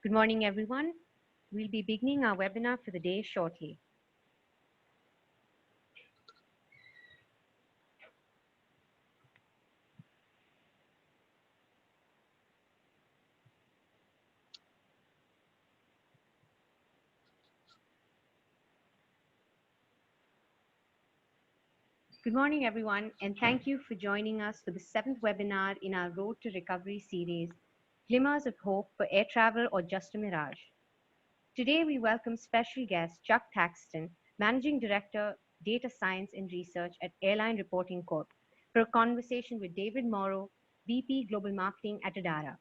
Good morning, everyone. We'll be beginning our webinar for the day shortly. Good morning, everyone, and thank you for joining us for the 7th webinar in our Road to Recovery series, Glimmers of Hope for Air Travel or Just a Mirage. Today, we welcome special guest Chuck Thaxton, Managing Director, Data Science and Research at Airline Reporting Corp, for a conversation with David Morrow, VP Global Marketing at Adara.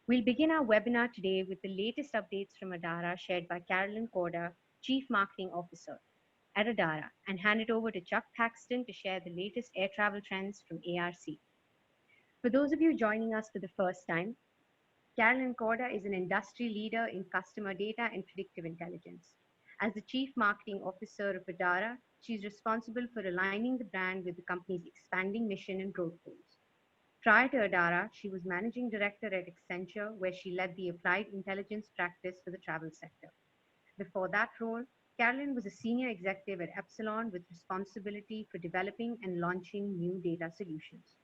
We'll begin our webinar today with the latest updates from Adara shared by Carolyn Corda, Chief Marketing Officer at Adara, and hand it over to Chuck Thaxton to share the latest air travel trends from ARC. For those of you joining us for the first time, Carolyn Corda is an industry leader in customer data and predictive intelligence. As the Chief Marketing Officer of Adara, she's responsible for aligning the brand with the company's expanding mission and growth goals. Prior to Adara, she was Managing Director at Accenture, where she led the applied intelligence practice for the travel sector. Before that role, Carolyn was a senior executive at Epsilon with responsibility for developing and launching new data solutions.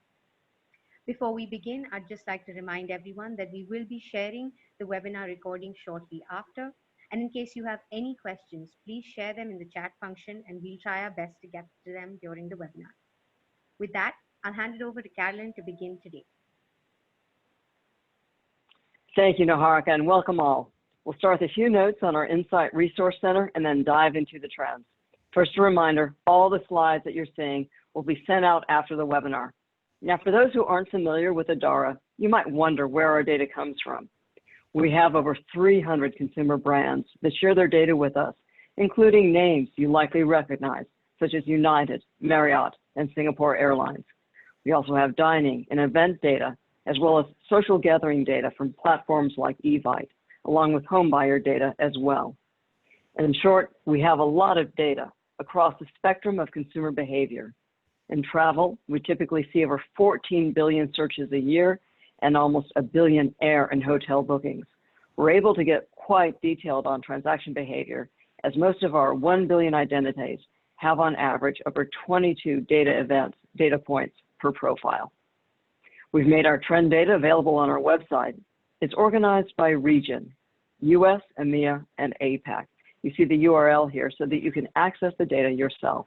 Before we begin, I'd just like to remind everyone that we will be sharing the webinar recording shortly after. And in case you have any questions, please share them in the chat function and we'll try our best to get to them during the webinar. With that, I'll hand it over to Carolyn to begin today. Thank you, Naharika, and welcome all. We'll start with a few notes on our Insight Resource Center and then dive into the trends. First, a reminder, all the slides that you're seeing will be sent out after the webinar. Now, for those who aren't familiar with Adara, you might wonder where our data comes from. We have over 300 consumer brands that share their data with us, including names you likely recognize, such as United, Marriott, and Singapore Airlines. We also have dining and event data, as well as social gathering data from platforms like Evite, along with home buyer data as well. In short, we have a lot of data across the spectrum of consumer behavior. In travel, we typically see over 14 billion searches a year and almost 1 billion air and hotel bookings. We're able to get quite detailed on transaction behavior, as most of our 1 billion identities have on average over 22 data points per profile. We've made our trend data available on our website. It's organized by region, US, EMEA, and APAC. You see the URL here so that you can access the data yourself.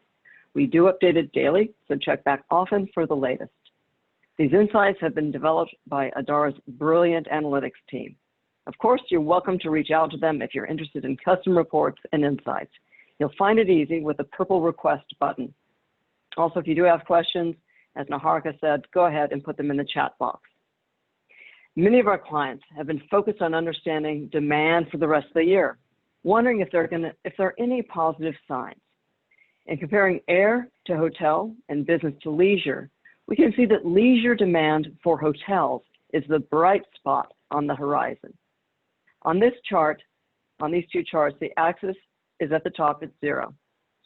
We do update it daily, so check back often for the latest. These insights have been developed by Adara's brilliant analytics team. Of course, you're welcome to reach out to them if you're interested in custom reports and insights. You'll find it easy with the purple request button. Also, if you do have questions, as Naharika said, go ahead and put them in the chat box. Many of our clients have been focused on understanding demand for the rest of the year, wondering if there are any positive signs. In comparing air to hotel and business to leisure, we can see that leisure demand for hotels is the bright spot on the horizon. On this chart, on these two charts, the axis is at the top at 0.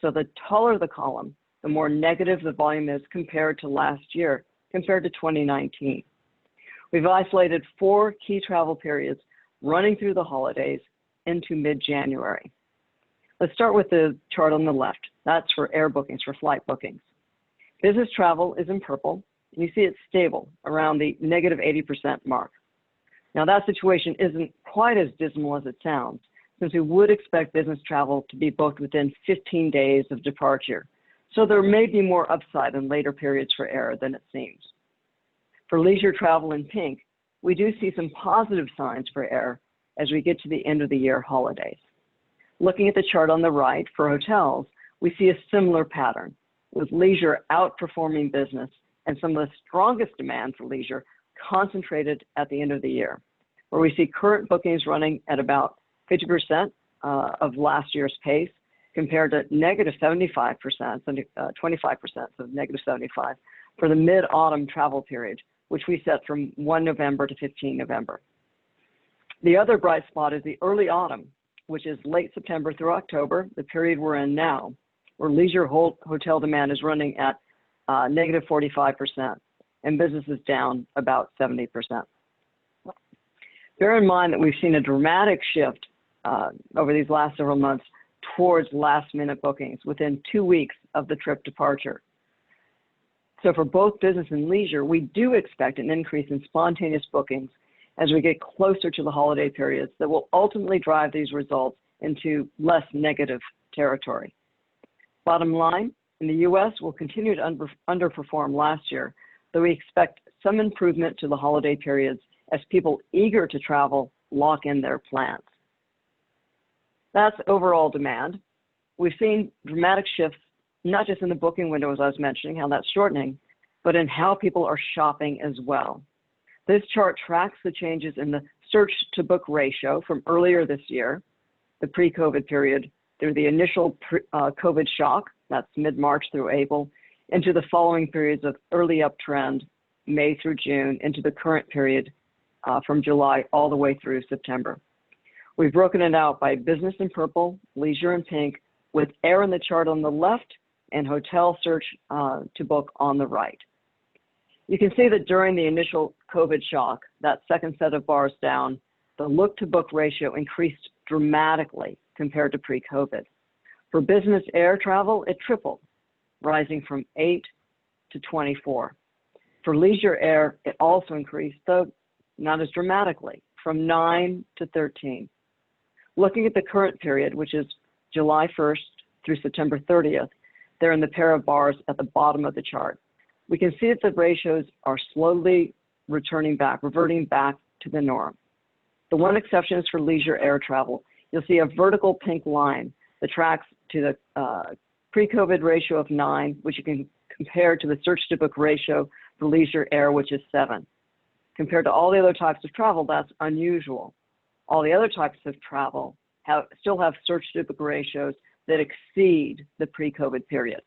So the taller the column, the more negative the volume is compared to last year, compared to 2019. We've isolated 4 key travel periods running through the holidays into mid-January. Let's start with the chart on the left. That's for air bookings, for flight bookings. Business travel is in purple, and you see it's stable around the negative 80% mark. Now that situation isn't quite as dismal as it sounds, since we would expect business travel to be booked within 15 days of departure. So there may be more upside in later periods for air than it seems. For leisure travel in pink, we do see some positive signs for air as we get to the end of the year holidays. Looking at the chart on the right for hotels, we see a similar pattern, with leisure outperforming business and some of the strongest demand for leisure concentrated at the end of the year, where we see current bookings running at about 50% of last year's pace, compared to negative 75%, 25%, so negative 75, for the mid-autumn travel period, which we set from 1 November to 15 November. The other bright spot is the early autumn, which is late September through October, the period we're in now, where leisure hotel demand is running at negative 45%, and business is down about 70%. Bear in mind that we've seen a dramatic shift over these last several months towards last-minute bookings within 2 weeks of the trip departure. So for both business and leisure, we do expect an increase in spontaneous bookings as we get closer to the holiday periods that will ultimately drive these results into less negative territory. Bottom line, in the U.S., we'll continue to underperform last year, though we expect some improvement to the holiday periods as people eager to travel lock in their plans. That's overall demand. We've seen dramatic shifts, not just in the booking window, as I was mentioning, how that's shortening, but in how people are shopping as well. This chart tracks the changes in the search to book ratio from earlier this year, the pre-COVID period, through the initial COVID shock, that's mid-March through April, into the following periods of early uptrend, May through June, into the current period from July all the way through September. We've broken it out by business in purple, leisure in pink, with air in the chart on the left and hotel search to book on the right. You can see that during the initial COVID shock, that second set of bars down, the look to book ratio increased dramatically compared to pre-COVID. For business air travel, it tripled, rising from 8 to 24. For leisure air, it also increased, though not as dramatically, from 9 to 13. Looking at the current period, which is July 1st through September 30th, they're in the pair of bars at the bottom of the chart. We can see that the ratios are slowly reverting back to the norm. The one exception is for leisure air travel. You'll see a vertical pink line that tracks to the pre-COVID ratio of 9, which you can compare to the search to book ratio for leisure air, which is 7. Compared to all the other types of travel, that's unusual. All the other types of travel still have search to book ratios that exceed the pre-COVID period.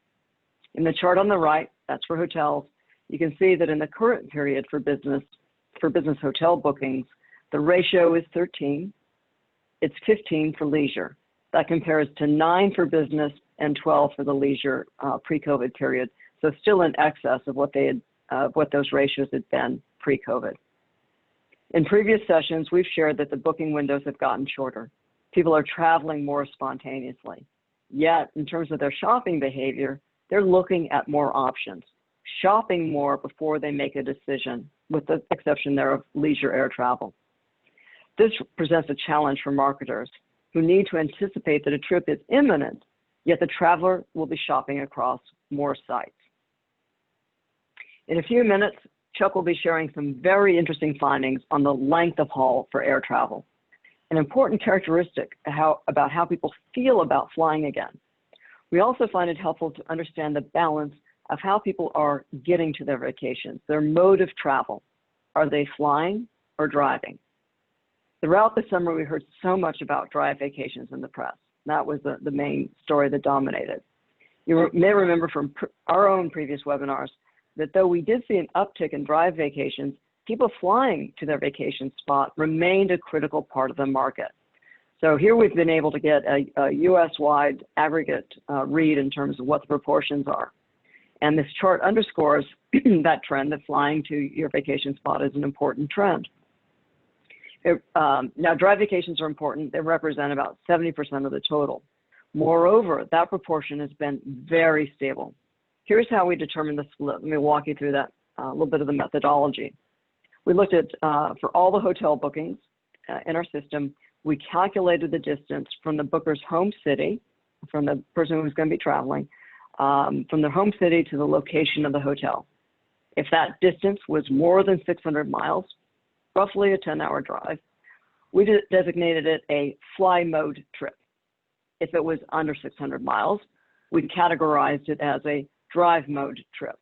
In the chart on the right, that's for hotels, you can see that in the current period for business hotel bookings, the ratio is 13. It's 15 for leisure. That compares to 9 for business and 12 for the leisure pre-COVID period. So still in excess of what those ratios had been pre-COVID. In previous sessions, we've shared that the booking windows have gotten shorter. People are traveling more spontaneously. Yet, in terms of their shopping behavior, they're looking at more options, shopping more before they make a decision, with the exception there of leisure air travel. This presents a challenge for marketers who need to anticipate that a trip is imminent, yet the traveler will be shopping across more sites. In a few minutes, Chuck will be sharing some very interesting findings on the length of haul for air travel, an important characteristic about how people feel about flying again. We also find it helpful to understand the balance of how people are getting to their vacations, their mode of travel. Are they flying or driving? Throughout the summer, we heard so much about drive vacations in the press. That was the main story that dominated. You may remember from our own previous webinars that though we did see an uptick in drive vacations, people flying to their vacation spot remained a critical part of the market. So here we've been able to get a US-wide aggregate read in terms of what the proportions are. And this chart underscores that trend that flying to your vacation spot is an important trend. Now, drive vacations are important. They represent about 70% of the total. Moreover, that proportion has been very stable. Here's how we determine the split. Let me walk you through that, a little bit of the methodology. We looked at, for all the hotel bookings in our system, we calculated the distance from the booker's home city, from the person who's going to be traveling, from their home city to the location of the hotel. If that distance was more than 600 miles, roughly a 10-hour drive, we designated it a fly mode trip. If it was under 600 miles, we categorized it as a drive mode trip.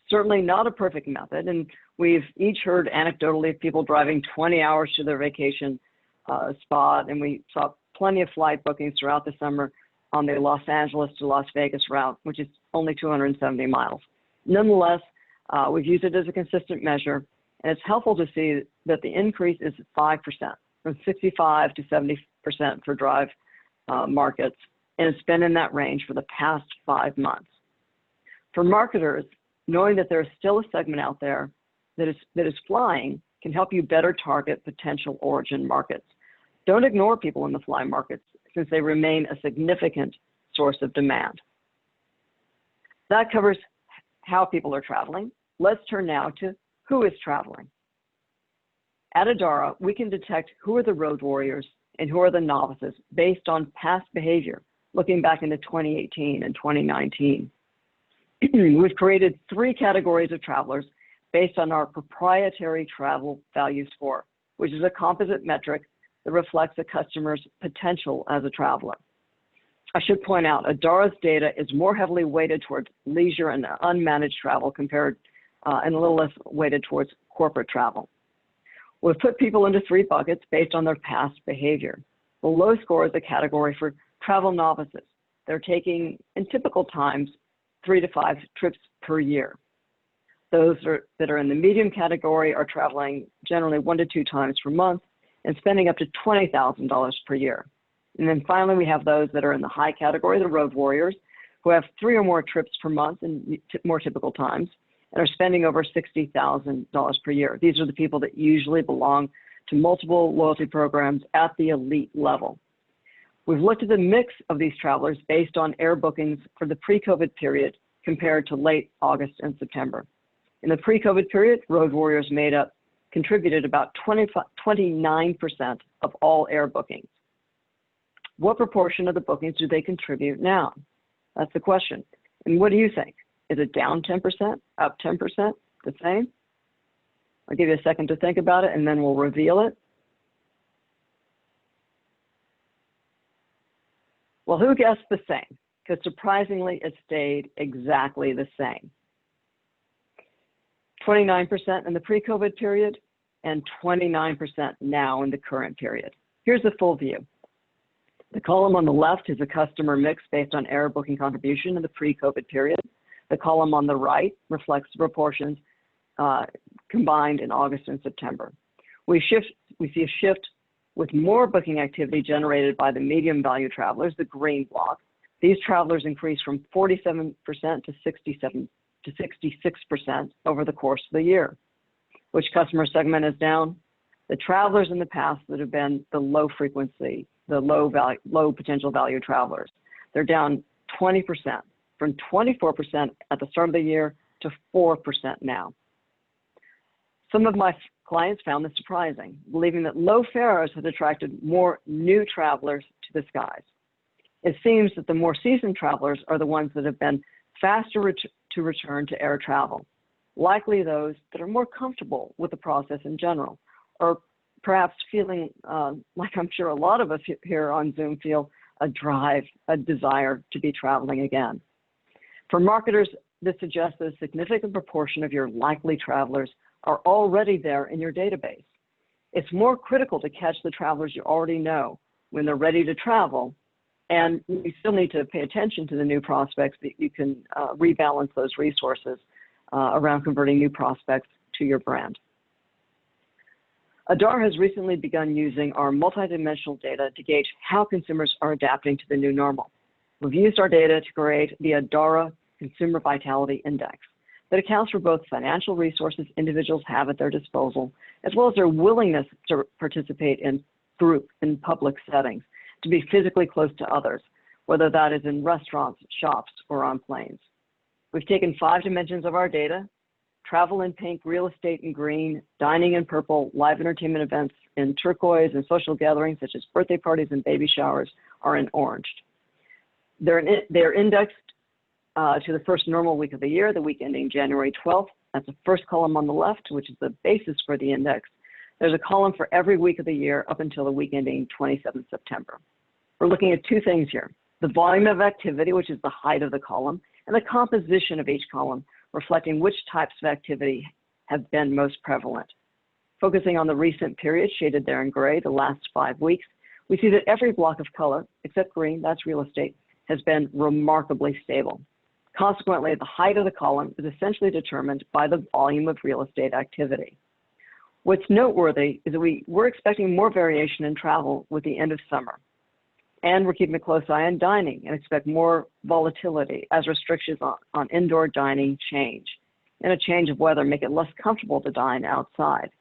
Certainly not a perfect method, and we've each heard anecdotally of people driving 20 hours to their vacation spot, and we saw plenty of flight bookings throughout the summer on the Los Angeles to Las Vegas route, which is only 270 miles. Nonetheless, we've used it as a consistent measure, and it's helpful to see that the increase is 5%, from 65 to 70% for drive markets, and it's been in that range for the past 5 months. For marketers, knowing that there is still a segment out there that is flying, can help you better target potential origin markets. Don't ignore people in the fly markets, since they remain a significant source of demand. That covers how people are traveling. Let's turn now to who is traveling. At Adara, we can detect who are the road warriors and who are the novices based on past behavior, looking back into 2018 and 2019. We've created 3 categories of travelers based on our proprietary travel value score, which is a composite metric that reflects a customer's potential as a traveler. I should point out, Adara's data is more heavily weighted towards leisure and unmanaged travel compared and a little less weighted towards corporate travel. We've put people into 3 buckets based on their past behavior. The low score is a category for travel novices. They're taking, in typical times, 3 to 5 trips per year. Those that are in the medium category are traveling generally 1 to 2 times per month and spending up to $20,000 per year. And then finally, we have those that are in the high category, the road warriors, who have 3 or more trips per month in more typical times and are spending over $60,000 per year. These are the people that usually belong to multiple loyalty programs at the elite level. We've looked at the mix of these travelers based on air bookings for the pre-COVID period compared to late August and September. In the pre-COVID period, road warriors contributed about 29% of all air bookings. What proportion of the bookings do they contribute now? That's the question. And what do you think? Is it down 10%, up 10%, the same? I'll give you a second to think about it and then we'll reveal it. Well, who guessed the same? Because surprisingly, it stayed exactly the same. 29% in the pre-COVID period and 29% now in the current period. Here's the full view. The column on the left is a customer mix based on air booking contribution in the pre-COVID period. The column on the right reflects the proportions combined in August and September. We see a shift with more booking activity generated by the medium value travelers, the green block. These travelers increased from 47% to 66% over the course of the year. Which customer segment is down? The travelers in the past that have been the low frequency, the low potential value travelers. They're down 20%, from 24% at the start of the year to 4% now. Some of my clients found this surprising, believing that low fares had attracted more new travelers to the skies. It seems that the more seasoned travelers are the ones that have been faster to return to air travel, likely those that are more comfortable with the process in general, or perhaps feeling like I'm sure a lot of us here on Zoom feel a desire to be traveling again. For marketers, this suggests that a significant proportion of your likely travelers are already there in your database. It's more critical to catch the travelers you already know when they're ready to travel, and you still need to pay attention to the new prospects that you can rebalance those resources around converting new prospects to your brand. Adara has recently begun using our multidimensional data to gauge how consumers are adapting to the new normal. We've used our data to create the Adara Consumer Vitality Index that accounts for both financial resources individuals have at their disposal, as well as their willingness to participate in group and public settings, to be physically close to others, whether that is in restaurants, shops, or on planes. We've taken 5 dimensions of our data: travel in pink, real estate in green, dining in purple, live entertainment events in turquoise, and social gatherings such as birthday parties and baby showers are in orange. They're indexed to the first normal week of the year, the week ending January 12th. That's the first column on the left, which is the basis for the index. There's a column for every week of the year up until the week ending 27th September. We're looking at 2 things here: the volume of activity, which is the height of the column, and the composition of each column, reflecting which types of activity have been most prevalent. Focusing on the recent period, shaded there in gray, the last 5 weeks, we see that every block of color, except green, that's real estate, has been remarkably stable. Consequently, the height of the column is essentially determined by the volume of real estate activity. What's noteworthy is that we're expecting more variation in travel with the end of summer. And we're keeping a close eye on dining and expect more volatility as restrictions on indoor dining change. And a change of weather make it less comfortable to dine outside.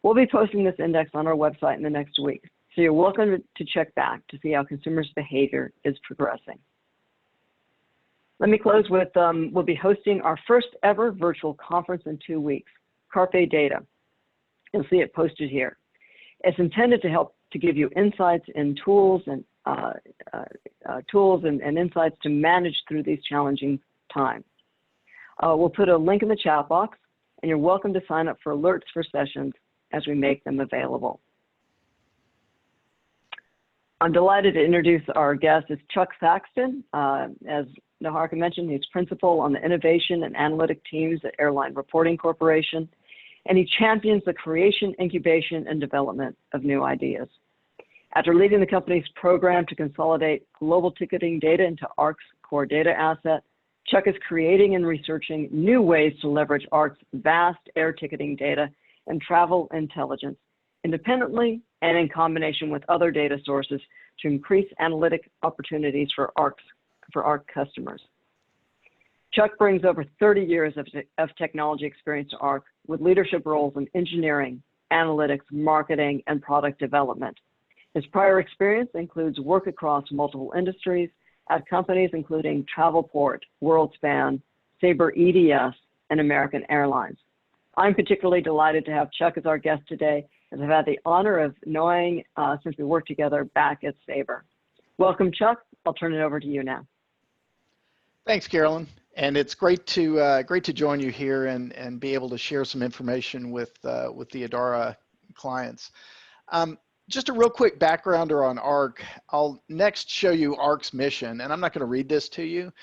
We'll be posting this index on our website in the next week, so you're welcome to check back to see how consumers' behavior is progressing. Let me close with, we'll be hosting our first ever virtual conference in 2 weeks, Carpe Data. You'll see it posted here. It's intended to help to give you insights and tools and insights to manage through these challenging times. We'll put a link in the chat box, and you're welcome to sign up for alerts for sessions as we make them available. I'm delighted to introduce our guest. It's Chuck Thaxton. As Naharka mentioned, he's principal on the innovation and analytic teams at Airline Reporting Corporation, and he champions the creation, incubation, and development of new ideas. After leading the company's program to consolidate global ticketing data into ARC's core data asset, Chuck is creating and researching new ways to leverage ARC's vast air ticketing data and travel intelligence independently and in combination with other data sources to increase analytic opportunities for ARC customers. Chuck brings over 30 years of technology experience to ARC with leadership roles in engineering, analytics, marketing, and product development. His prior experience includes work across multiple industries at companies including Travelport, WorldSpan, Sabre EDS, and American Airlines. I'm particularly delighted to have Chuck as our guest today, as I've had the honor of knowing since we worked together back at Sabre. Welcome, Chuck. I'll turn it over to you now. Thanks, Carolyn. And it's great to join you here and be able to share some information with the Adara clients. Just a real quick backgrounder on ARC. I'll next show you ARC's mission, and I'm not going to read this to you,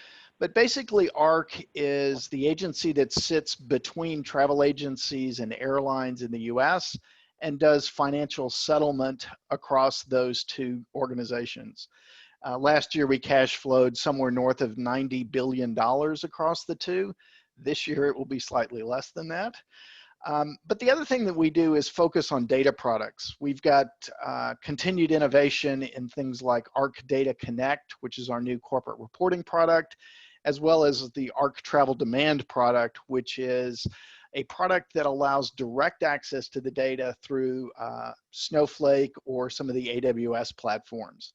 but basically ARC is the agency that sits between travel agencies and airlines in the US and does financial settlement across those two organizations. Last year we cash flowed somewhere north of $90 billion across the two. This year it will be slightly less than that. But the other thing that we do is focus on data products. We've got continued innovation in things like ARC Data Connect, which is our new corporate reporting product, as well as the ARC Travel Demand product, which is a product that allows direct access to the data through Snowflake or some of the AWS platforms.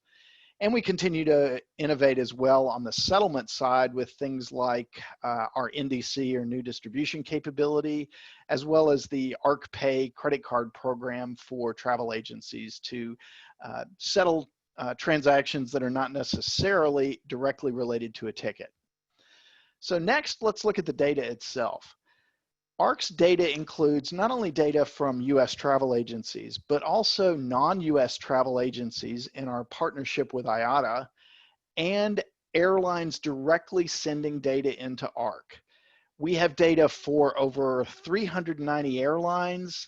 And we continue to innovate as well on the settlement side with things like our NDC or new distribution capability, as well as the ARC Pay credit card program for travel agencies to settle transactions that are not necessarily directly related to a ticket. So next, let's look at the data itself. ARC's data includes not only data from US travel agencies, but also non-US travel agencies in our partnership with IATA, and airlines directly sending data into ARC. We have data for over 390 airlines,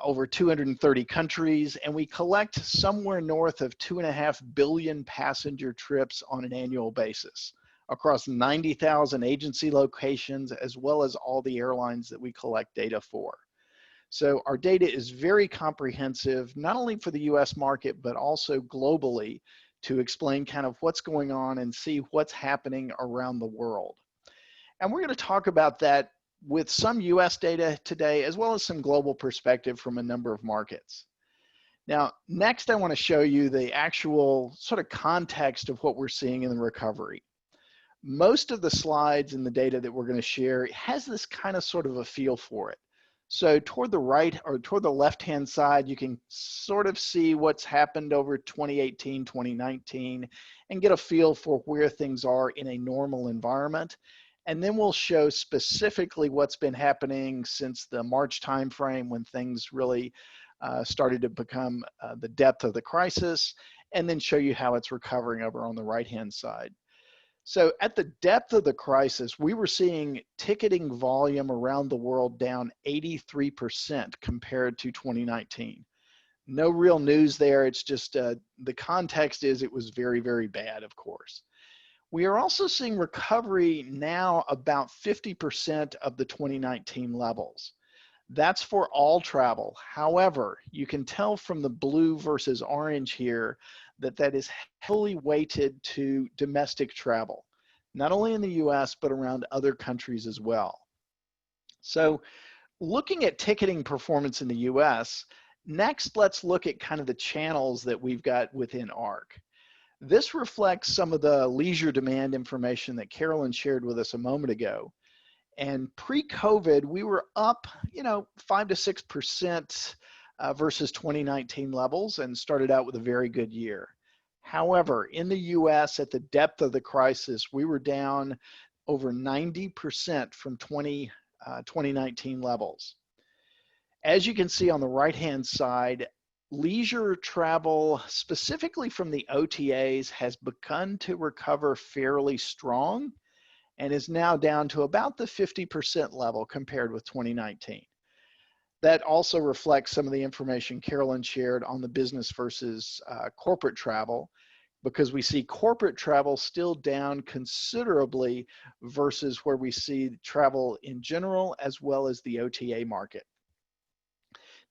over 230 countries, and we collect somewhere north of 2.5 billion passenger trips on an annual basis across 90,000 agency locations, as well as all the airlines that we collect data for. So our data is very comprehensive, not only for the US market, but also globally to explain kind of what's going on and see what's happening around the world. And we're going to talk about that with some US data today, as well as some global perspective from a number of markets. Now, next I want to show you the actual sort of context of what we're seeing in the recovery. Most of the slides in the data that we're going to share has this kind of sort of a feel for it. So toward the right or toward the left-hand side, you can sort of see what's happened over 2018, 2019, and get a feel for where things are in a normal environment. And then we'll show specifically what's been happening since the March timeframe when things really started to become the depth of the crisis, and then show you how it's recovering over on the right-hand side. So at the depth of the crisis, we were seeing ticketing volume around the world down 83% compared to 2019. No real news there. It's just the context is it was very, very bad, of course. We are also seeing recovery now about 50% of the 2019 levels. That's for all travel. However, you can tell from the blue versus orange here that that is heavily weighted to domestic travel, not only in the US, but around other countries as well. So Looking at ticketing performance in the US, next let's look at kind of the channels that we've got within ARC. This reflects some of the leisure demand information that Carolyn shared with us a moment ago. And pre-COVID, we were up, 5 to 6% versus 2019 levels and started out with a very good year. However, in the US, at the depth of the crisis, we were down over 90% from 2019 levels. As you can see on the right-hand side, leisure travel, specifically from the OTAs, has begun to recover fairly strong and is now down to about the 50% level compared with 2019. That also reflects some of the information Carolyn shared on the business versus corporate travel, because we see corporate travel still down considerably versus where we see travel in general, as well as the OTA market.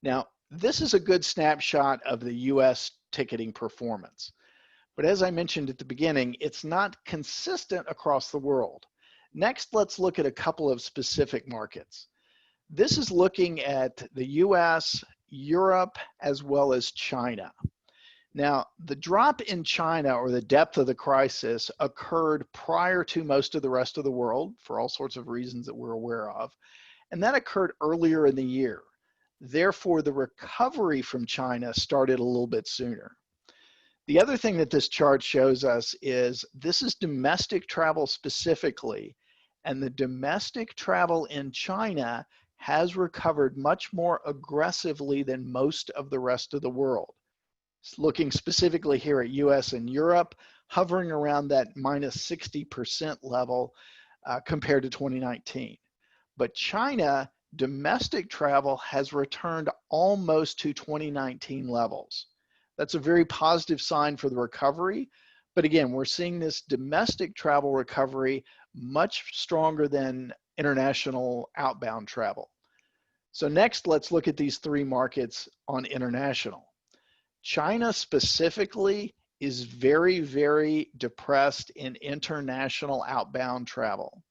Now, this is a good snapshot of the US ticketing performance. But as I mentioned at the beginning, it's not consistent across the world. Next, let's look at a couple of specific markets. This is looking at the US, Europe, as well as China. Now, the drop in China, or the depth of the crisis, occurred prior to most of the rest of the world for all sorts of reasons that we're aware of, and that occurred earlier in the year. Therefore, the recovery from China started a little bit sooner. The other thing that this chart shows us is this is domestic travel specifically, and the domestic travel in China has recovered much more aggressively than most of the rest of the world. Looking specifically here at US and Europe, hovering around that minus 60% level compared to 2019. But China, domestic travel has returned almost to 2019 levels. That's a very positive sign for the recovery. But again, we're seeing this domestic travel recovery much stronger than international outbound travel. So next, let's look at these three markets on international. China specifically is very, very depressed in international outbound travel.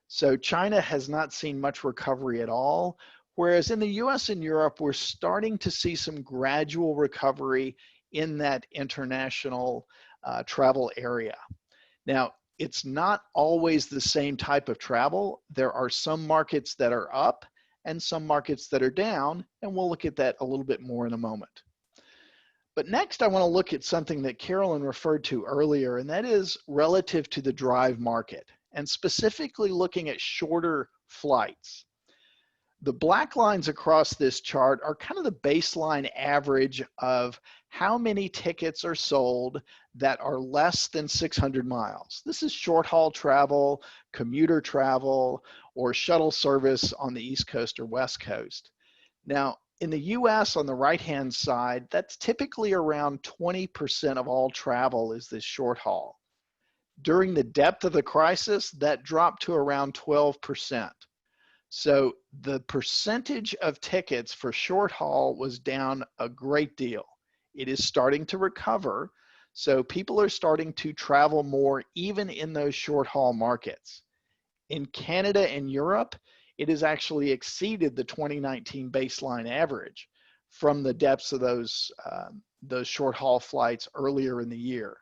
So China has not seen much recovery at all, whereas in the US and Europe, we're starting to see some gradual recovery in that international travel area. Now, it's not always the same type of travel. There are some markets that are up and some markets that are down, and we'll look at that a little bit more in a moment. But next, I want to look at something that Carolyn referred to earlier, and that is relative to the drive market, and specifically looking at shorter flights. The black lines across this chart are kind of the baseline average of how many tickets are sold that are less than 600 miles. This is short-haul travel, commuter travel, or shuttle service on the East Coast or West Coast. Now, in the US, on the right-hand side, that's typically around 20% of all travel is this short haul. During the depth of the crisis, that dropped to around 12%. So the percentage of tickets for short haul was down a great deal. It is starting to recover, so people are starting to travel more even in those short haul markets. In Canada and Europe, it has actually exceeded the 2019 baseline average from the depths of those short haul flights earlier in the year.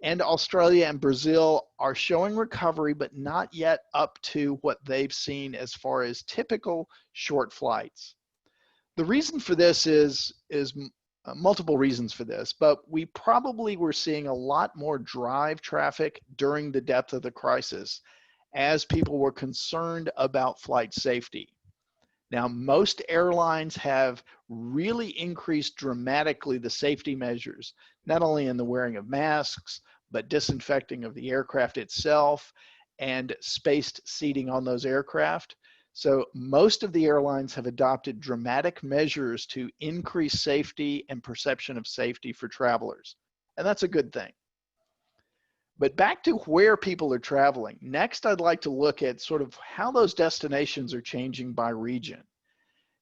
And Australia and Brazil are showing recovery, but not yet up to what they've seen as far as typical short flights. The reason for this is multiple reasons for this, but we probably were seeing a lot more drive traffic during the depth of the crisis as people were concerned about flight safety. Now, most airlines have really increased dramatically the safety measures, not only in the wearing of masks, but disinfecting of the aircraft itself and spaced seating on those aircraft. So most of the airlines have adopted dramatic measures to increase safety and perception of safety for travelers. And that's a good thing. But back to where people are traveling. Next, I'd like to look at sort of how those destinations are changing by region.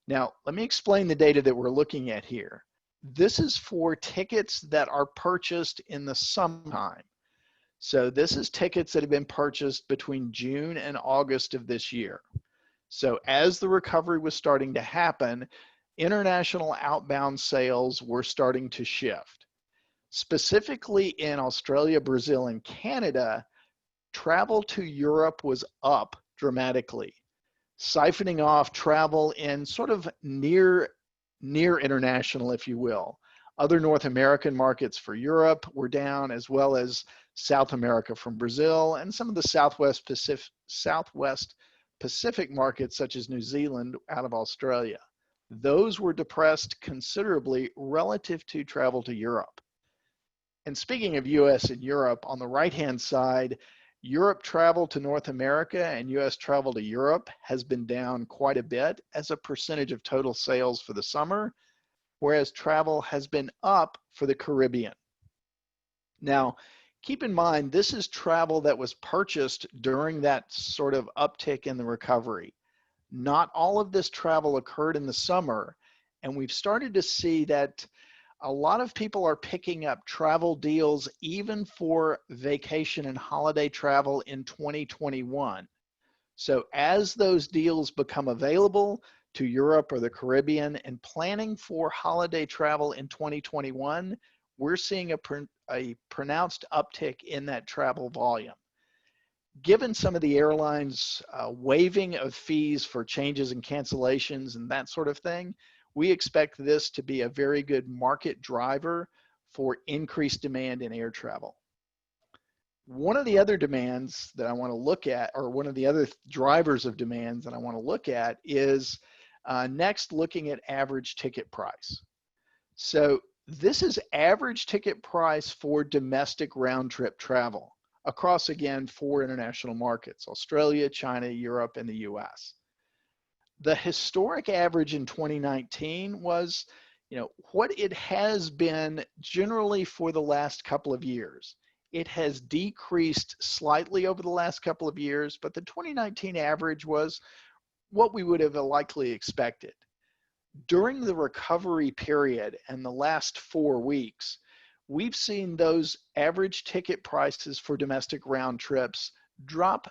Now, let me explain the data that we're looking at here. This is for tickets that are purchased in the summertime. So this is tickets that have been purchased between June and August of this year. So as the recovery was starting to happen, international outbound sales were starting to shift. Specifically in Australia, Brazil, and Canada, travel to Europe was up dramatically, siphoning off travel in sort of near international, if you will. Other North American markets for Europe were down, as well as South America from Brazil, and some of the Southwest Pacific markets, such as New Zealand out of Australia. Those were depressed considerably relative to travel to Europe. And speaking of US and Europe, on the right-hand side, Europe travel to North America and US travel to Europe has been down quite a bit as a percentage of total sales for the summer, whereas travel has been up for the Caribbean. Now, keep in mind, this is travel that was purchased during that sort of uptick in the recovery. Not all of this travel occurred in the summer, and we've started to see that a lot of people are picking up travel deals even for vacation and holiday travel in 2021. So as those deals become available to Europe or the Caribbean and planning for holiday travel in 2021, we're seeing a pronounced uptick in that travel volume. Given some of the airlines' waiving of fees for changes and cancellations and that sort of thing, we expect this to be a very good market driver for increased demand in air travel. One of the other demands that I want to look at, or one of the other drivers of demands that I want to look at is next looking at average ticket price. So this is average ticket price for domestic round trip travel across, again, 4 international markets: Australia, China, Europe, and the US. The historic average in 2019 was, what it has been generally for the last couple of years. It has decreased slightly over the last couple of years, but the 2019 average was what we would have likely expected. During the recovery period and the last 4 weeks, we've seen those average ticket prices for domestic round trips drop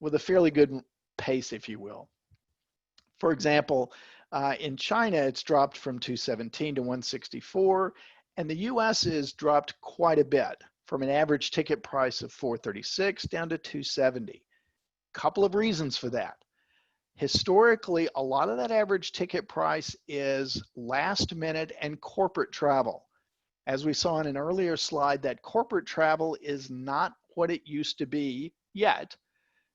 with a fairly good pace, if you will. For example, in China, it's dropped from 217 to 164, and the US has dropped quite a bit from an average ticket price of 436 down to 270. Couple of reasons for that. Historically, a lot of that average ticket price is last minute and corporate travel. As we saw in an earlier slide, that corporate travel is not what it used to be yet.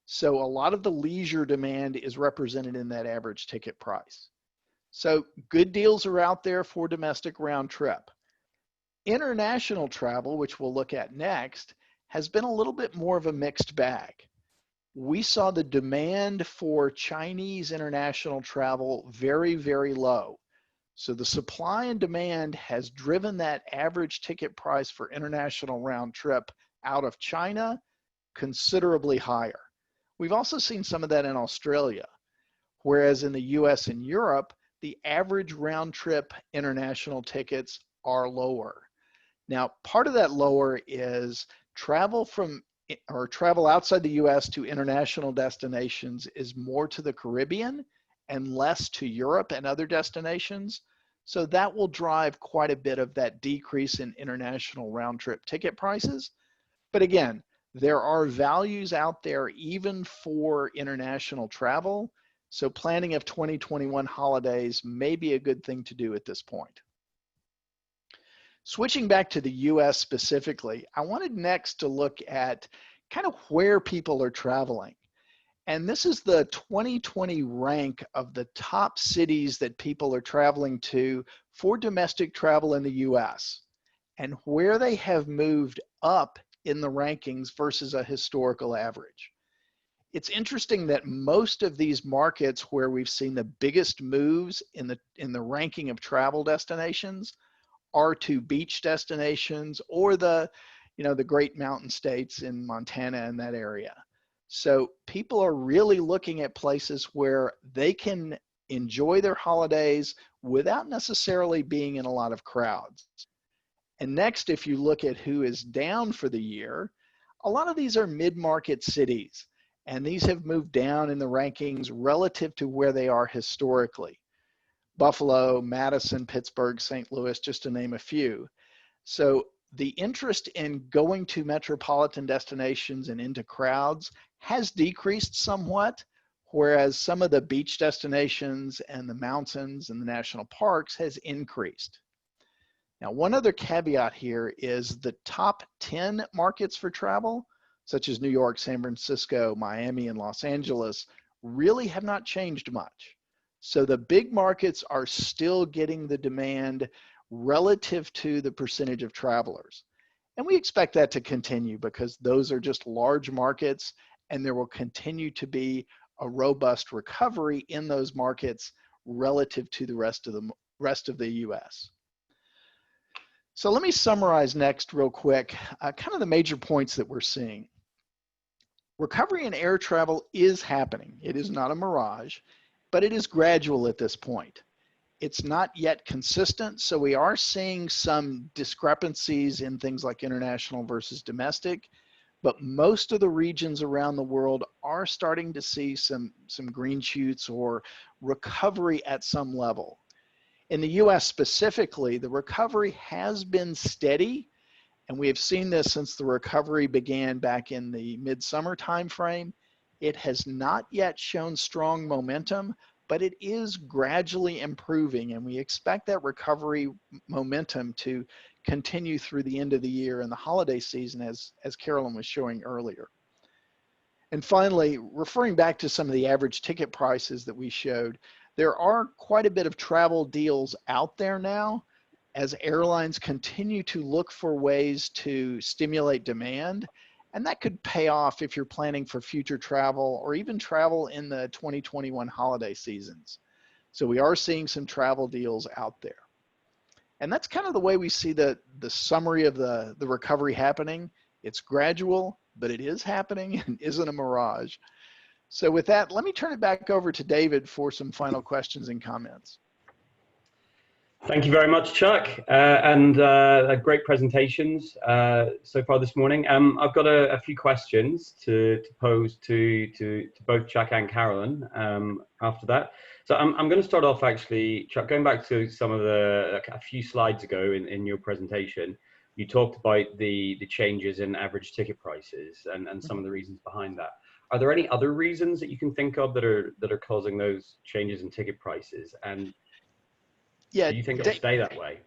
So a lot of the leisure demand is represented in that average ticket price. So good deals are out there for domestic round trip. International travel, which we'll look at next, has been a little bit more of a mixed bag. We saw the demand for Chinese international travel very, very low. So the supply and demand has driven that average ticket price for international round trip out of China considerably higher. We've also seen some of that in Australia, whereas in the US and Europe, the average round trip international tickets are lower. Now, part of that lower is travel outside the US to international destinations is more to the Caribbean and less to Europe and other destinations. So that will drive quite a bit of that decrease in international round trip ticket prices. But again, there are values out there even for international travel. So planning of 2021 holidays may be a good thing to do at this point. Switching back to the US specifically, I wanted next to look at kind of where people are traveling. And this is the 2020 rank of the top cities that people are traveling to for domestic travel in the US and where they have moved up in the rankings versus a historical average. It's interesting that most of these markets where we've seen the biggest moves in the ranking of travel destinations are to beach destinations or the great mountain states in Montana and that area. So people are really looking at places where they can enjoy their holidays without necessarily being in a lot of crowds. And next, if you look at who is down for the year, a lot of these are mid-market cities, and these have moved down in the rankings relative to where they are historically. Buffalo, Madison, Pittsburgh, St. Louis, just to name a few. So the interest in going to metropolitan destinations and into crowds has decreased somewhat, whereas some of the beach destinations and the mountains and the national parks has increased. Now, one other caveat here is the top 10 markets for travel, such as New York, San Francisco, Miami, and Los Angeles, really have not changed much. So the big markets are still getting the demand relative to the percentage of travelers. And we expect that to continue because those are just large markets, and there will continue to be a robust recovery in those markets relative to the rest of the US. So let me summarize next real quick, kind of the major points that we're seeing. Recovery in air travel is happening. It is not a mirage, but it is gradual at this point. It's not yet consistent, so we are seeing some discrepancies in things like international versus domestic, but most of the regions around the world are starting to see some green shoots or recovery at some level. In the US specifically, the recovery has been steady, and we have seen this since the recovery began back in the midsummer timeframe. It has not yet shown strong momentum, but it is gradually improving, and we expect that recovery momentum to continue through the end of the year and the holiday season, as Carolyn was showing earlier. And finally, referring back to some of the average ticket prices that we showed, there are quite a bit of travel deals out there now as airlines continue to look for ways to stimulate demand. And that could pay off if you're planning for future travel or even travel in the 2021 holiday seasons. So we are seeing some travel deals out there. And that's kind of the way we see the summary of the recovery happening. It's gradual, but it is happening and isn't a mirage. So with that, let me turn it back over to David for some final questions and comments. Thank you very much, Chuck, and great presentations so far this morning. I've got a few questions to pose to both Chuck and Carolyn after that. So I'm going to start off actually, Chuck, going back to some of a few slides ago in your presentation. You talked about the changes in average ticket prices and some of the reasons behind that. Are there any other reasons that you can think of that are causing those changes in ticket prices? And yeah, do you think it'll stay that way?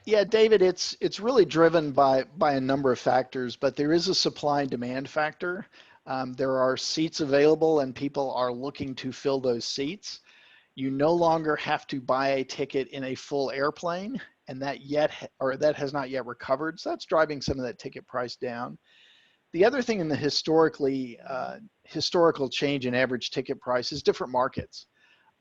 Yeah, David, it's really driven by a number of factors, but there is a supply and demand factor. There are seats available and people are looking to fill those seats. You no longer have to buy a ticket in a full airplane, and that has not yet recovered. So that's driving some of that ticket price down. The other thing in the historical change in average ticket price is different markets.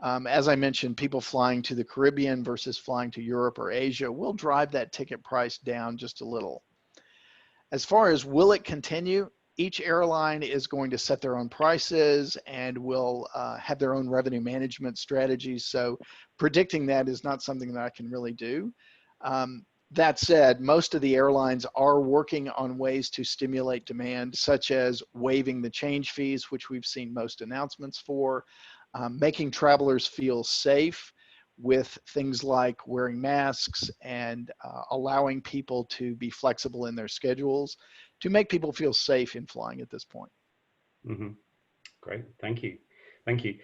As I mentioned, people flying to the Caribbean versus flying to Europe or Asia will drive that ticket price down just a little. As far as will it continue, each airline is going to set their own prices and will have their own revenue management strategies. So predicting that is not something that I can really do. That said, most of the airlines are working on ways to stimulate demand, such as waiving the change fees, which we've seen most announcements for, making travelers feel safe with things like wearing masks and allowing people to be flexible in their schedules to make people feel safe in flying at this point. Mm-hmm. Great, thank you. Thank you.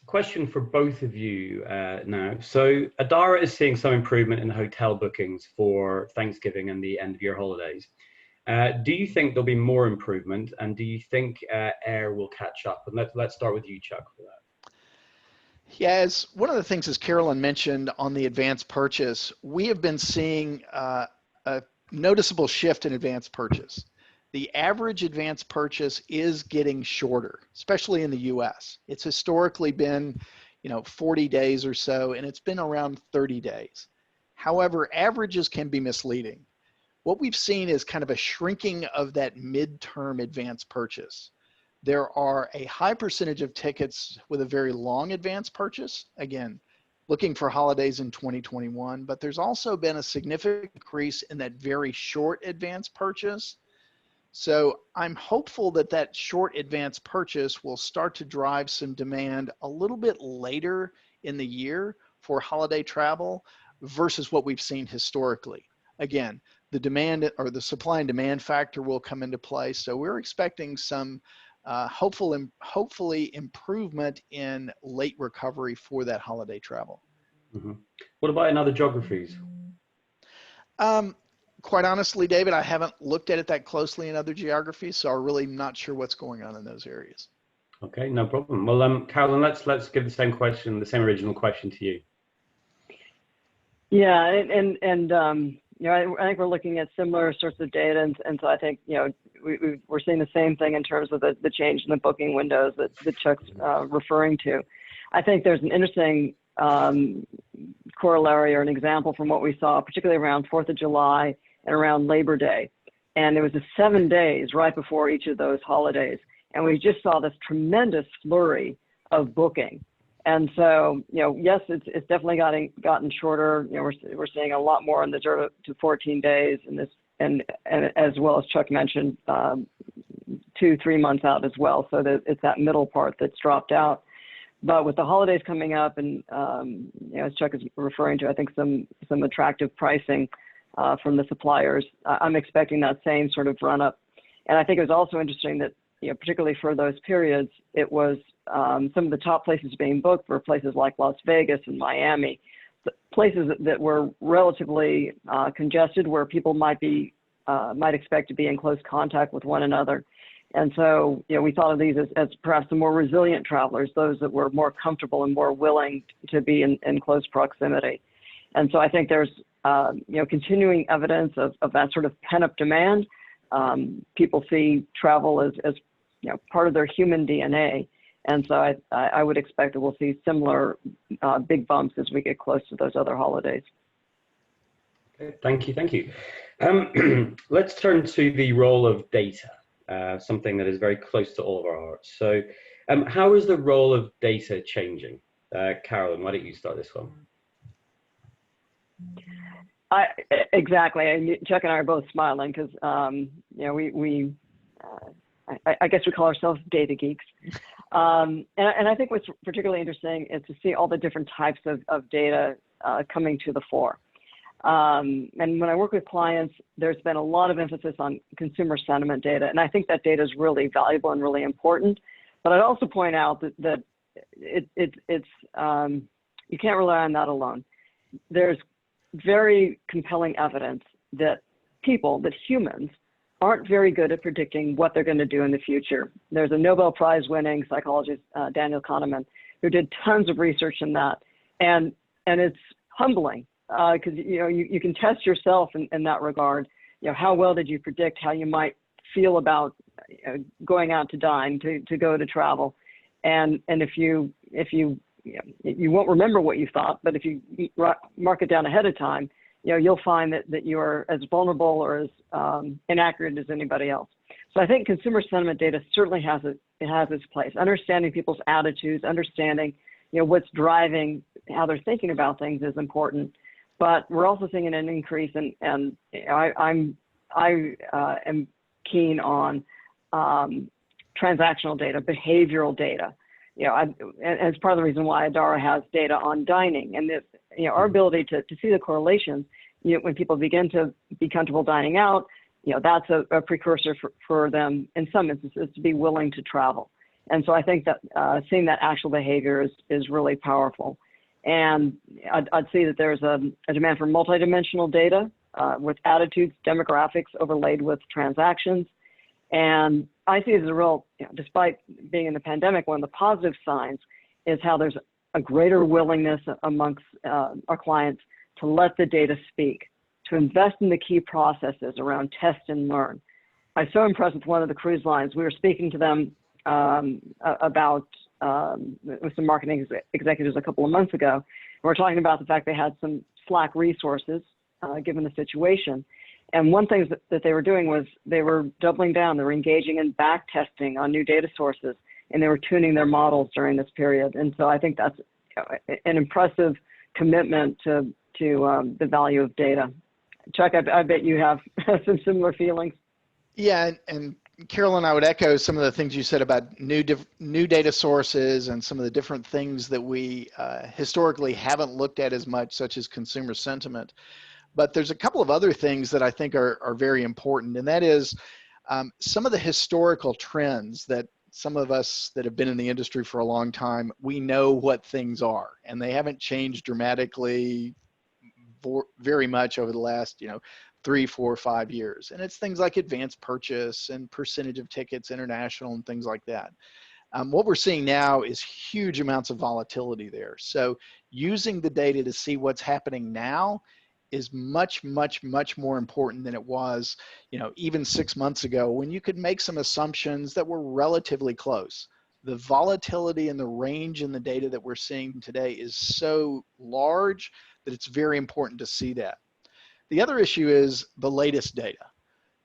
Question for both of you now. So Adara is seeing some improvement in hotel bookings for Thanksgiving and the end of year holidays. Do you think there'll be more improvement, and do you think air will catch up? And let's start with you, Chuck, for that. Yeah, as one of the things, as Carolyn mentioned on the advanced purchase, we have been seeing a noticeable shift in advanced purchase. The average advanced purchase is getting shorter, especially in the US. It's historically been, 40 days or so, and it's been around 30 days. However, averages can be misleading. What we've seen is kind of a shrinking of that midterm advanced purchase. There are a high percentage of tickets with a very long advance purchase, again, looking for holidays in 2021, but there's also been a significant increase in that very short advance purchase. So I'm hopeful that that short advance purchase will start to drive some demand a little bit later in the year for holiday travel versus what we've seen historically. Again, the demand or the supply and demand factor will come into play. So we're expecting some hopefully improvement in late recovery for that holiday travel. Mm-hmm. What about in other geographies? Quite honestly, David, I haven't looked at it that closely in other geographies, so I'm really not sure what's going on in those areas. Okay, no problem. Well, Carolyn, let's give the same original question to you. Yeah, and you know, I think we're looking at similar sorts of data, and so I think, you know, we're seeing the same thing in terms of the change in the booking windows that Chuck's referring to. I think there's an interesting corollary or an example from what we saw, particularly around 4th of July and around Labor Day. And it was 7 days right before each of those holidays. And we just saw this tremendous flurry of booking. And so, you know, yes, it's definitely gotten shorter. You know, we're seeing a lot more in the 0 to 14 days in this, and as well as Chuck mentioned, 2-3 months out as well. So that it's that middle part that's dropped out. But with the holidays coming up, and you know, as Chuck is referring to, I think some attractive pricing from the suppliers, I'm expecting that same sort of run up. And I think it was also interesting that, you know, particularly for those periods, it was some of the top places being booked were places like Las Vegas and Miami, places that were relatively congested, where people might expect to be in close contact with one another. And so, you know, we thought of these as perhaps the more resilient travelers, those that were more comfortable and more willing to be in close proximity. And so I think there's, you know, continuing evidence of that sort of pent-up demand. People see travel as, you know, part of their human DNA. And so I would expect that we'll see similar big bumps as we get close to those other holidays. Okay, thank you. Let's turn to the role of data. Something that is very close to all of our hearts. So how is the role of data changing? Carolyn, why don't you start this one? Exactly. And Chuck and I are both smiling because, you know, I guess we call ourselves data geeks. And I think what's particularly interesting is to see all the different types of data coming to the fore. And when I work with clients, there's been a lot of emphasis on consumer sentiment data, and I think that data is really valuable and really important. But I'd also point out that it's you can't rely on that alone. There's very compelling evidence that humans aren't very good at predicting what they're going to do in the future. There's a Nobel Prize winning psychologist, Daniel Kahneman, who did tons of research in that, and it's humbling. Because you know, you can test yourself in that regard. You know, how well did you predict how you might feel about going out to dine, to go to travel, and if you won't remember what you thought, but if you mark it down ahead of time, you know, you'll find that you are as vulnerable or as inaccurate as anybody else. So I think consumer sentiment data certainly has its place. Understanding people's attitudes, understanding, you know, what's driving how they're thinking about things is important. But we're also seeing an increase, and I am keen on transactional data, behavioral data. You know, as part of the reason why Adara has data on dining, and that, you know, our ability to see the correlations. You know, when people begin to be comfortable dining out, you know, that's a precursor for them in some instances to be willing to travel. And so I think that seeing that actual behavior is really powerful. And I'd see that there's a demand for multidimensional data with attitudes, demographics overlaid with transactions. And I see it as a real, you know, despite being in the pandemic, one of the positive signs is how there's a greater willingness amongst our clients to let the data speak, to invest in the key processes around test and learn. I was so impressed with one of the cruise lines. We were speaking to them about with some marketing executives a couple of months ago. We're talking about the fact they had some slack resources given the situation. And one thing that they were doing was they were doubling down. They were engaging in back testing on new data sources, and they were tuning their models during this period. And so I think that's an impressive commitment to the value of data. Chuck, I bet you have some similar feelings. Yeah, and Carolyn, I would echo some of the things you said about new data sources and some of the different things that we historically haven't looked at as much, such as consumer sentiment. But there's a couple of other things that I think are very important, and that is some of the historical trends that some of us that have been in the industry for a long time, we know what things are, and they haven't changed dramatically very much over the last, 3, 4, 5 years. And it's things like advanced purchase and percentage of tickets international and things like that. What we're seeing now is huge amounts of volatility there. So using the data to see what's happening now is much, much, much more important than it was, even 6 months ago, when you could make some assumptions that were relatively close. The volatility and the range in the data that we're seeing today is so large that it's very important to see that. The other issue is the latest data.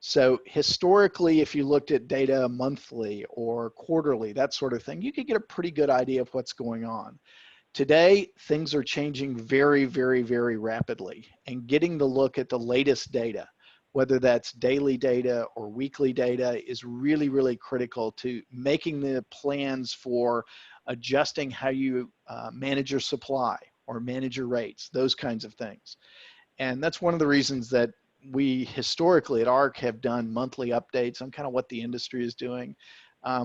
So historically, if you looked at data monthly or quarterly, that sort of thing, you could get a pretty good idea of what's going on. Today, things are changing very, very, very rapidly, and getting the look at the latest data, whether that's daily data or weekly data, is really, really critical to making the plans for adjusting how you manage your supply or manage your rates, those kinds of things. And that's one of the reasons that we historically at ARC have done monthly updates on kind of what the industry is doing.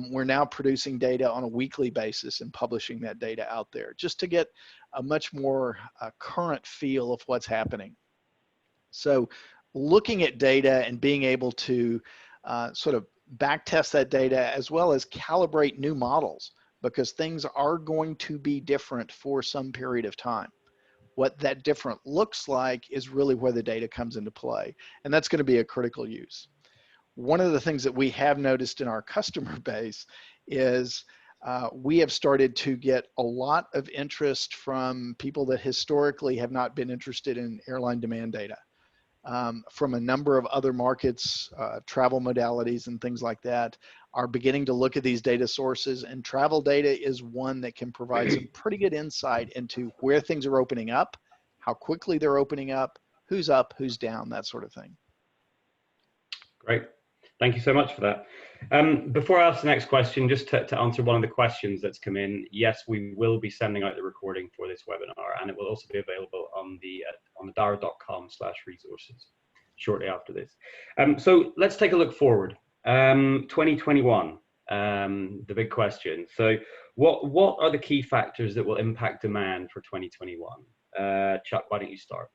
We're now producing data on a weekly basis and publishing that data out there just to get a much more current feel of what's happening. So looking at data and being able to sort of back test that data as well as calibrate new models, because things are going to be different for some period of time. What that different looks like is really where the data comes into play, and that's going to be a critical use. One of the things that we have noticed in our customer base is we have started to get a lot of interest from people that historically have not been interested in airline demand data. From a number of other markets, travel modalities and things like that, are beginning to look at these data sources, and travel data is one that can provide some pretty good insight into where things are opening up, how quickly they're opening up, who's up, who's down, that sort of thing. Great. Thank you so much for that. Before I ask the next question, just to answer one of the questions that's come in, yes, we will be sending out the recording for this webinar, and it will also be available on the adara.com/resources shortly after this. So let's take a look forward. 2021, the big question. So what are the key factors that will impact demand for 2021? Chuck, why don't you start?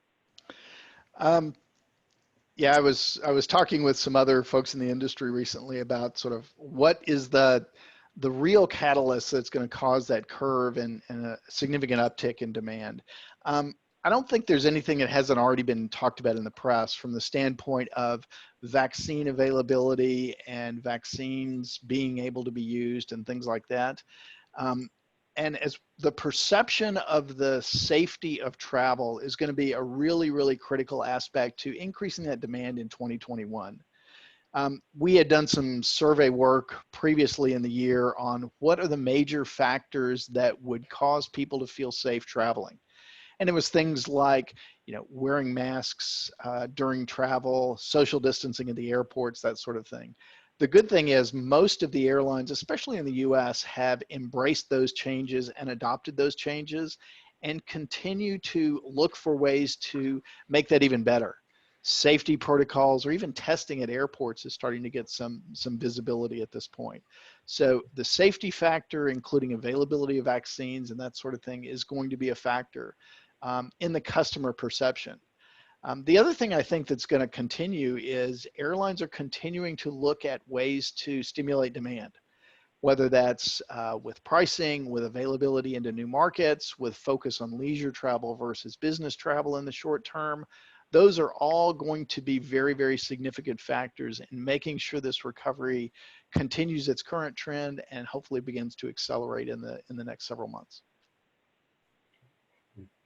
Yeah, I was talking with some other folks in the industry recently about sort of what is the real catalyst that's going to cause that curve and a significant uptick in demand. I don't think there's anything that hasn't already been talked about in the press from the standpoint of vaccine availability and vaccines being able to be used and things like that. And as the perception of the safety of travel is going to be a really, really critical aspect to increasing that demand in 2021. We had done some survey work previously in the year on what are the major factors that would cause people to feel safe traveling. And it was things like, wearing masks during travel, social distancing at the airports, that sort of thing. The good thing is most of the airlines, especially in the US, have embraced those changes and adopted those changes and continue to look for ways to make that even better. Safety protocols or even testing at airports is starting to get some visibility at this point. So the safety factor, including availability of vaccines and that sort of thing, is going to be a factor in the customer perception. The other thing I think that's going to continue is airlines are continuing to look at ways to stimulate demand, whether that's with pricing, with availability into new markets, with focus on leisure travel versus business travel in the short term. Those are all going to be very, very significant factors in making sure this recovery continues its current trend and hopefully begins to accelerate in the next several months.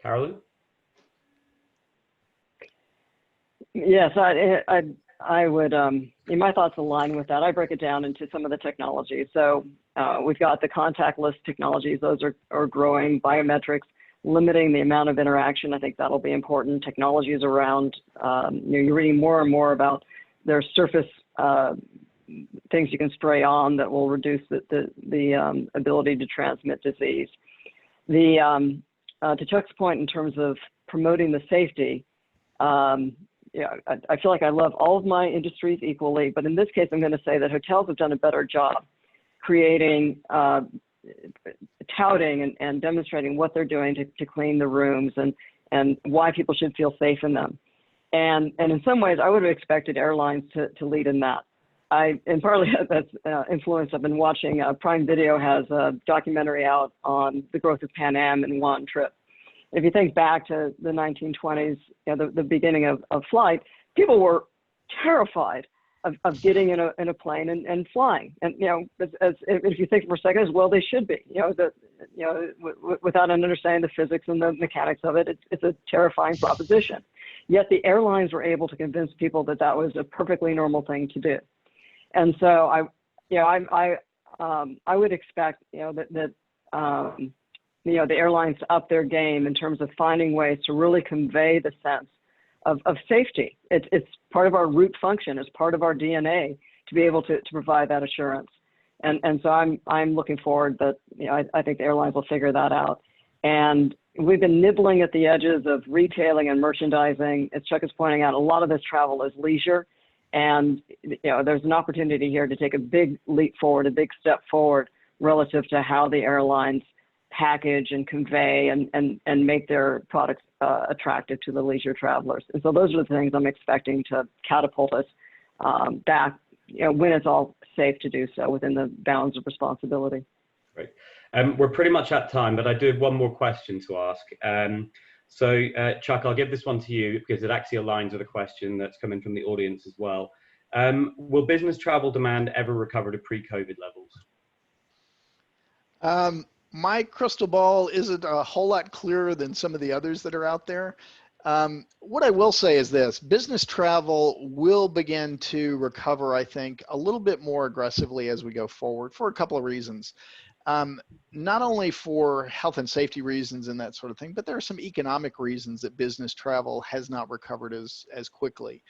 Carolyn? Yes, I would, my thoughts align with that. I break it down into some of the technologies. So we've got the contactless technologies, those are growing, biometrics, limiting the amount of interaction. I think that'll be important. Technologies around, you're reading more and more about their surface things you can spray on that will reduce the ability to transmit disease. To Chuck's point in terms of promoting the safety, yeah, I feel like I love all of my industries equally, but in this case, I'm going to say that hotels have done a better job creating, touting and demonstrating what they're doing to clean the rooms and why people should feel safe in them. And in some ways, I would have expected airlines to lead in that. And partly that's influence. I've been watching, Prime Video has a documentary out on the growth of Pan Am in one trip. If you think back to the 1920s, the beginning of flight, people were terrified of getting in a plane and flying. And, if you think for a second, as well, they should be, without understanding the physics and the mechanics of it, it's a terrifying proposition. Yet the airlines were able to convince people that that was a perfectly normal thing to do. And so I would expect, that the airlines to up their game in terms of finding ways to really convey the sense of safety. It's part of our root function, it's part of our DNA to be able to provide that assurance. And so I'm looking forward that, I think the airlines will figure that out. And we've been nibbling at the edges of retailing and merchandising. As Chuck is pointing out, a lot of this travel is leisure. And, there's an opportunity here to take a big leap forward, a big step forward relative to how the airlines package and convey and make their products attractive to the leisure travelers. And so those are the things I'm expecting to catapult us back, when it's all safe to do so within the bounds of responsibility. Great. We're pretty much at time, but I do have one more question to ask. So Chuck, I'll give this one to you because it actually aligns with a question that's coming from the audience as well. Will business travel demand ever recover to pre-COVID levels? My crystal ball isn't a whole lot clearer than some of the others that are out there. What I will say is this: business travel will begin to recover, I think, a little bit more aggressively as we go forward for a couple of reasons. Not only for health and safety reasons and that sort of thing, but there are some economic reasons that business travel has not recovered as quickly.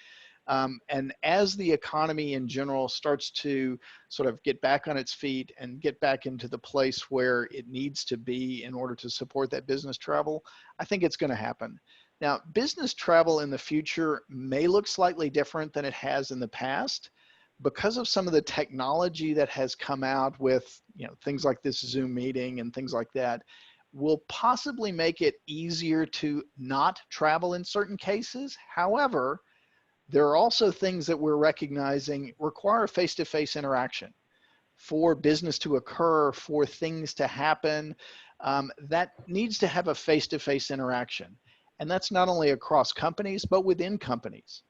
And as the economy in general starts to sort of get back on its feet and get back into the place where it needs to be in order to support that business travel, I think it's going to happen. Now, business travel in the future may look slightly different than it has in the past, because of some of the technology that has come out with, things like this Zoom meeting and things like that, will possibly make it easier to not travel in certain cases. However, there are also things that we're recognizing require face-to-face interaction. For business to occur, for things to happen, that needs to have a face-to-face interaction. And that's not only across companies, but within companies.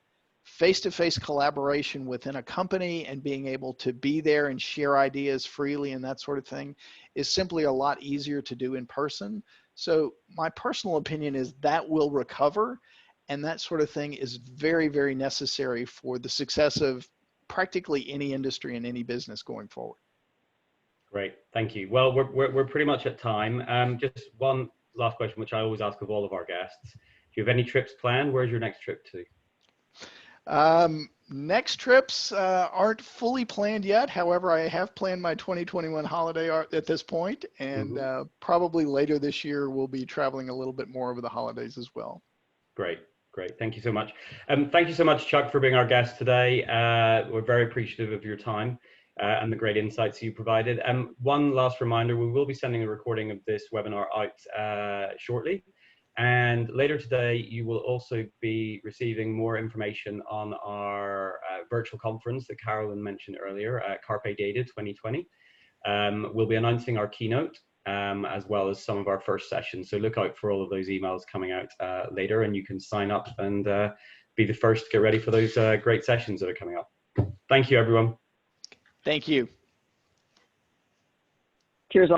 Face-to-face collaboration within a company and being able to be there and share ideas freely and that sort of thing is simply a lot easier to do in person. So my personal opinion is that will recover, and that sort of thing is very, very necessary for the success of practically any industry and any business going forward. Great, thank you. Well, we're pretty much at time. Just one last question, which I always ask of all of our guests. Do you have any trips planned? Where's your next trip to? Next trips aren't fully planned yet. However, I have planned my 2021 holiday at this point, and probably later this year we'll be traveling a little bit more over the holidays as well. Great. Great. Thank you so much. Thank you so much, Chuck, for being our guest today. We're very appreciative of your time and the great insights you provided. One last reminder, we will be sending a recording of this webinar out shortly. And later today, you will also be receiving more information on our virtual conference that Carolyn mentioned earlier, Carpe Data 2020. We'll be announcing our keynote as well as some of our first sessions. So look out for all of those emails coming out later, and you can sign up and be the first to get ready for those great sessions that are coming up. Thank you, everyone. Thank you. Cheers.